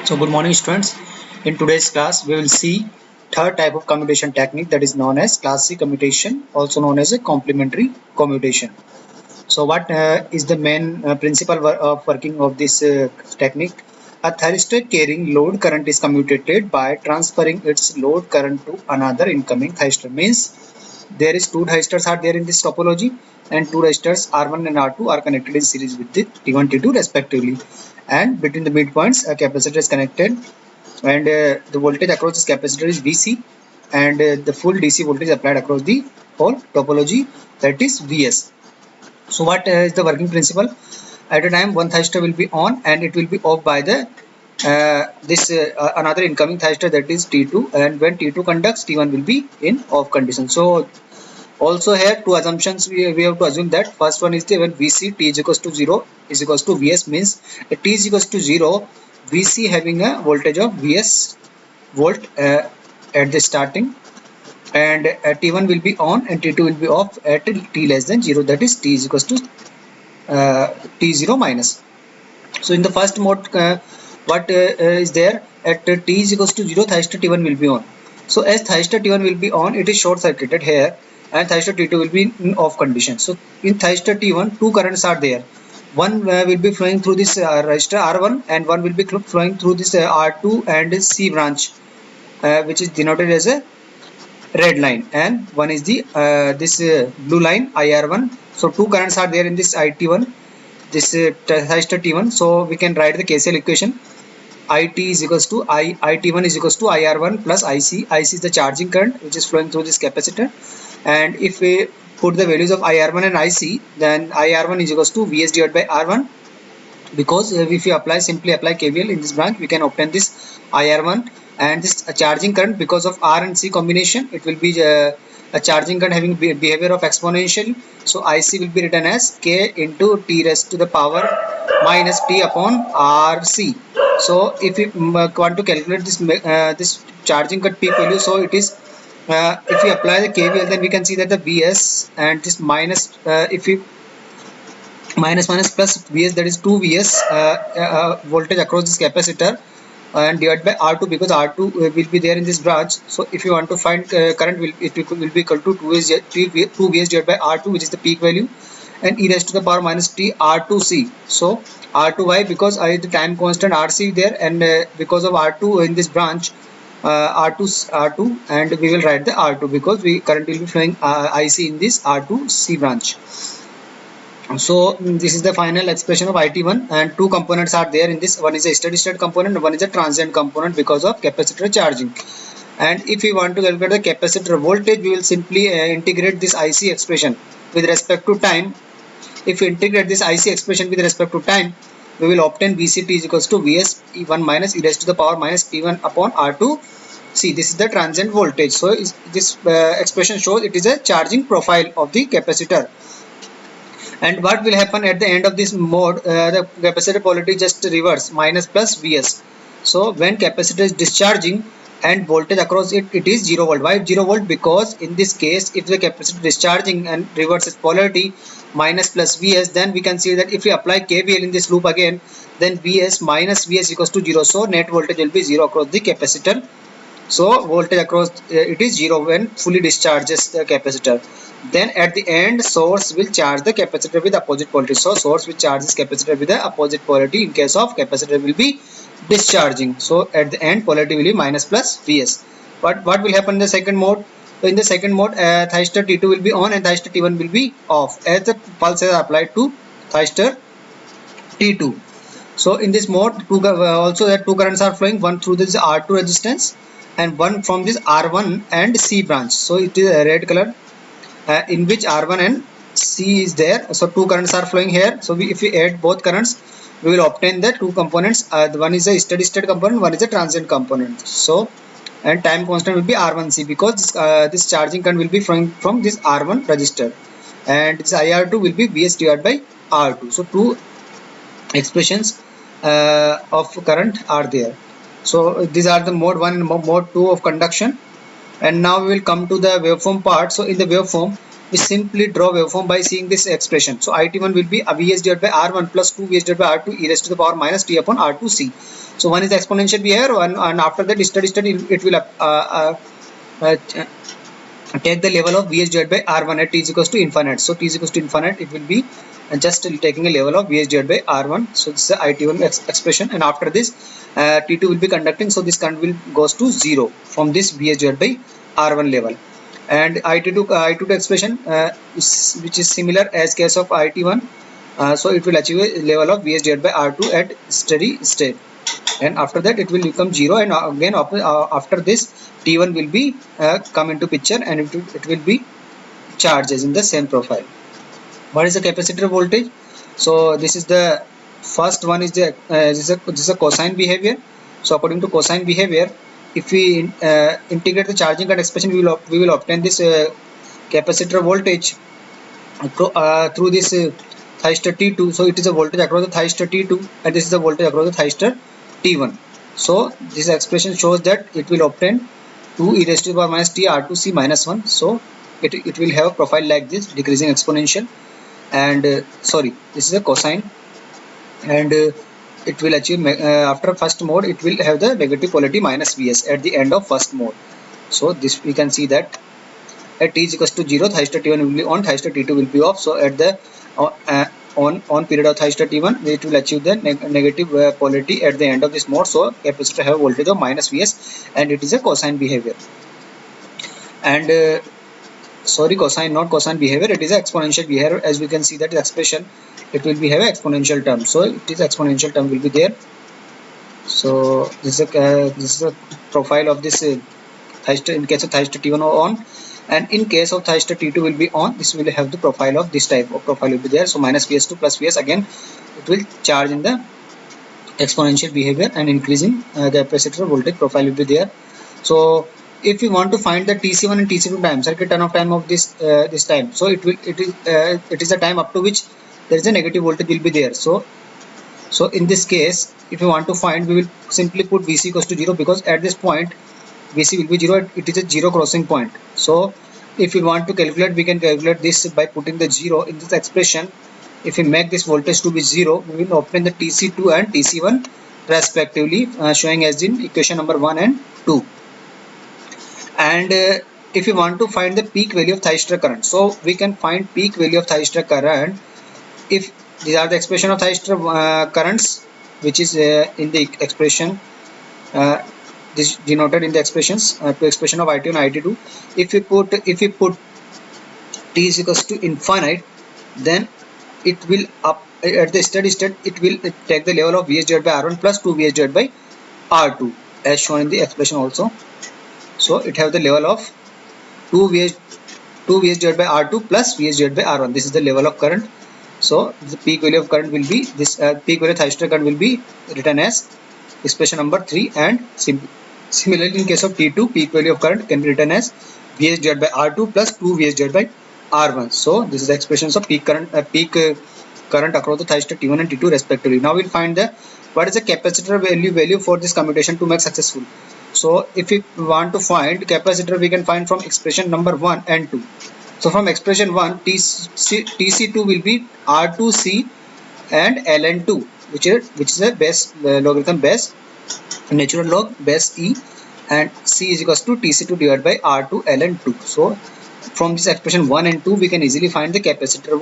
So good morning students. In today's class we will see third type of commutation technique, that is known as classic commutation, also known as a complementary commutation. So what is the main principle of working of this technique? A thyristor carrying load current is commutated by transferring its load current to another incoming thyristor. Means there is two thyristors are there in this topology, and two resistors R1 and R2 are connected in series with the T1 T2 respectively, and between the midpoints a capacitor is connected, and the voltage across this capacitor is VC, and the full DC voltage applied across the whole topology, that is Vs. So what is the working principle? At a time one thyristor will be on and it will be off by the another incoming thyristor, that is T2, and when T2 conducts, T1 will be in off condition. So also here two assumptions we have to assume. That first one is the when Vc T is equals to 0 is equals to Vs, means T is equals to 0, Vc having a voltage of Vs volt at the starting, and T1 will be on and T2 will be off at T less than 0, that is T is equals to T0 minus. So in the first mode what is there, at T is equals to 0 thyristor T1 will be on. So as thyristor T1 will be on, it is short circuited here, and thyristor T2 will be in off condition. So in thyristor T1 two currents are there. One will be flowing through this resistor R1, and one will be flowing through this R2 and C branch, which is denoted as a red line, and one is the this blue line IR1. So two currents are there in this IT1, this thyristor T1. So we can write the KCL equation. IT is equals to IT1 is equals to IR1 plus IC. IC is the charging current which is flowing through this capacitor, and if we put the values of IR1 and IC, then IR1 is equals to Vs divided by R1, because if you simply apply KVL in this branch, we can obtain this IR1, and this charging current, because of R and C combination, it will be a charging current having behavior of exponential. So IC will be written as K into T raised to the power minus T upon RC. So if you want to calculate this this charging current peak value, so it is if we apply the KVL, then we can see that the Vs and this minus if we minus plus Vs, that is 2 Vs voltage across this capacitor, and divided by R2, because R2 will be there in this branch. So if you want to find current, it will be equal to 2 Vs divided by R2, which is the peak value, and e raised to the power minus T R2C. So R2, why? Because the time constant RC there, and because of R2 in this branch, R2, and we will write the R2 because we current will be flowing IC in this R2C branch. So this is the final expression of IT1, and two components are there in this. One is a steady state component, one is a transient component because of capacitor charging. And if we want to calculate the capacitor voltage, we will simply integrate this IC expression with respect to time. If we integrate this IC expression with respect to time, we will obtain VCT is equals to Vs E1 minus e raised to the power minus T1 upon R2. See, this is the transient voltage. So this expression shows it is a charging profile of the capacitor. And what will happen at the end of this mode, the capacitor polarity just reverse, minus plus Vs. So when capacitor is discharging and voltage across it, it is 0 volt. Why 0 volt? Because in this case, if the capacitor discharging and reverses polarity minus plus Vs, then we can see that if we apply KVL in this loop again, then Vs minus Vs equals to 0. So net voltage will be 0 across the capacitor. So voltage across it is 0 when fully discharges the capacitor. Then at the end, source will charge the capacitor with opposite polarity. So source will charge this capacitor with the opposite polarity in case of capacitor will be discharging. So at the end, polarity will be minus plus Vs. But what will happen in the second mode? So in the second mode, thyristor T2 will be on and thyristor T1 will be off, as the pulses are applied to thyristor T2. So in this mode, also that two currents are flowing, one through this R2 resistance and one from this R1 and C branch. So it is a red color, in which R1 and C is there. So two currents are flowing here. So if we add both currents, we will obtain the two components. One is a steady state component, one is a transient component. So and time constant will be R1C, because this charging current will be flowing from this R1 resistor, and this IR2 will be Vs divided by R2. So two expressions of current are there. So these are the mode 1 and mode 2 of conduction. And now we will come to the waveform part. So in the waveform, we simply draw waveform by seeing this expression. So IT1 will be a Vs divided by R1 plus 2 Vs divided by R2 e raised to the power minus T upon R2C. So one is the exponential behavior, and after that steady state it will uh, take the level of Vs divided by R1 at t is equals to infinite. So t is equals to infinite, it will be just taking a level of Vs divided by R1. So this is the IT1 expression, and after this T2 will be conducting, so this current will goes to 0 from this Vs divided by R1 level. And IT2 expression which is similar as case of IT1, so it will achieve a level of Vs divided by R2 at steady state, and after that it will become 0, and again after this T1 will be come into picture, and it will be charges in the same profile. What is the capacitor voltage? So this is the first one is the this is a cosine behavior. So according to cosine behavior, if we integrate the charging current expression, we will obtain this capacitor voltage through this thyristor T2. So it is a voltage across the thyristor T2, and this is the voltage across the thyristor T1. So this expression shows that it will obtain 2 e raised to the power minus T R2C minus 1. So it will have a profile like this, decreasing exponential, and sorry, this is a cosine, and it will achieve after first mode it will have the negative polarity minus Vs at the end of first mode. So this we can see that at t is equals to 0, thyristor T1 will be on, thyristor T2 will be off. So at the on period of thyristor T1 it will achieve the negative polarity at the end of this mode. So capacitor have a voltage of minus Vs, and it is a cosine behavior. And sorry, cosine, not cosine behavior, it is an exponential behavior. As we can see that expression, it will be have an exponential term, so it is exponential term will be there. So this is a profile of this thyristor in case of thyristor T1 on, and in case of thyristor T2 will be on, this will have the profile of this type of profile will be there. So minus Vs2 plus Vs, again it will charge in the exponential behavior, and increasing capacitor voltage profile will be there. So if we want to find the TC1 and TC2 time, circuit turn off time of this time, so it is the time up to which there is a negative voltage will be there. So in this case, if you want to find, we will simply put Vc equals to 0, because at this point Vc will be 0, it is a 0 crossing point. So if we want to calculate, we can calculate this by putting the 0 in this expression. If we make this voltage to be 0, we will obtain the TC2 and TC1 respectively, showing as in equation number 1 and 2. And if you want to find the peak value of thyristor current, so we can find peak value of thyristor current if these are the expression of thyristor currents, which is in the expression this denoted in the expressions to expression of IT1 and IT2. If we put t is equals to infinite, then it will up at the steady state, it will take the level of Vs divided by R1 plus 2 Vs divided by R2, as shown in the expression also. So it have the level of 2 Vs divided by R2 plus Vs divided by R1. This is the level of current. So the peak value of current will be this peak value of thyristor current will be written as expression number 3, and similarly in case of T2, peak value of current can be written as Vs divided by R2 plus 2 Vs divided by R1. So this is the expressions of peak current across the thyristor T1 and T2 respectively. Now we'll find the what is the capacitor value for this commutation to make successful. So if we want to find capacitor, we can find from expression number 1 and 2. So from expression 1, TC2 will be R2C and ln2, which is a base logarithm base, natural log base E, and C is equals to TC2 divided by R2 ln2. So from this expression 1 and 2, we can easily find the capacitor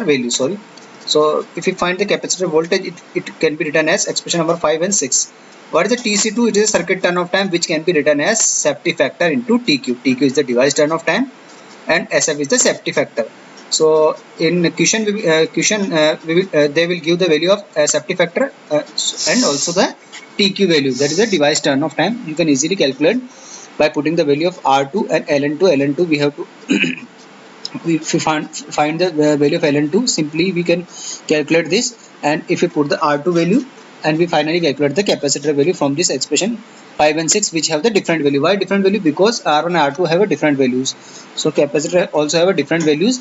value. So if we find the capacitor voltage, it can be written as expression number 5 and 6. What is the TC2? It is a circuit turn off time, which can be written as safety factor into TQ. TQ is the device turn off time, and SF is the safety factor. So in question, they will give the value of safety factor and also the TQ value, that is the device turn off time. You can easily calculate by putting the value of R2 and ln2. We have to if we find the value of ln2, simply we can calculate this, and if we put the R2 value, and we finally calculate the capacitor value from this expression 5 and 6, which have the different value. Why different value? Because R1 and R2 have a different values, so capacitor also have a different values.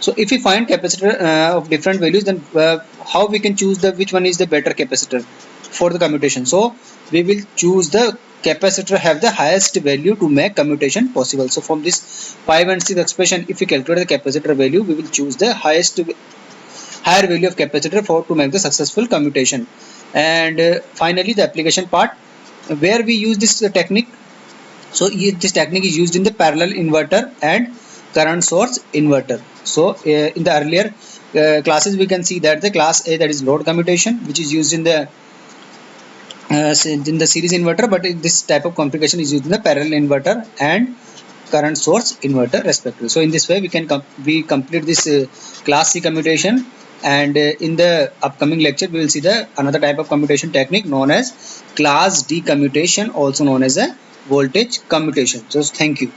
So if we find capacitor of different values, then how we can choose which one is the better capacitor for the commutation? So we will choose the capacitor have the highest value to make commutation possible. So from this 5 and 6 expression, if we calculate the capacitor value, we will choose the higher value of capacitor for to make the successful commutation. And finally the application part, where we use this technique. So this technique is used in the parallel inverter and current source inverter. So in the earlier classes we can see that the class A, that is load commutation, which is used in the series inverter, but this type of configuration is used in the parallel inverter and current source inverter respectively. So in this way we can complete this class C commutation, and in the upcoming lecture we will see the another type of commutation technique known as class D commutation, also known as a voltage commutation. So thank you.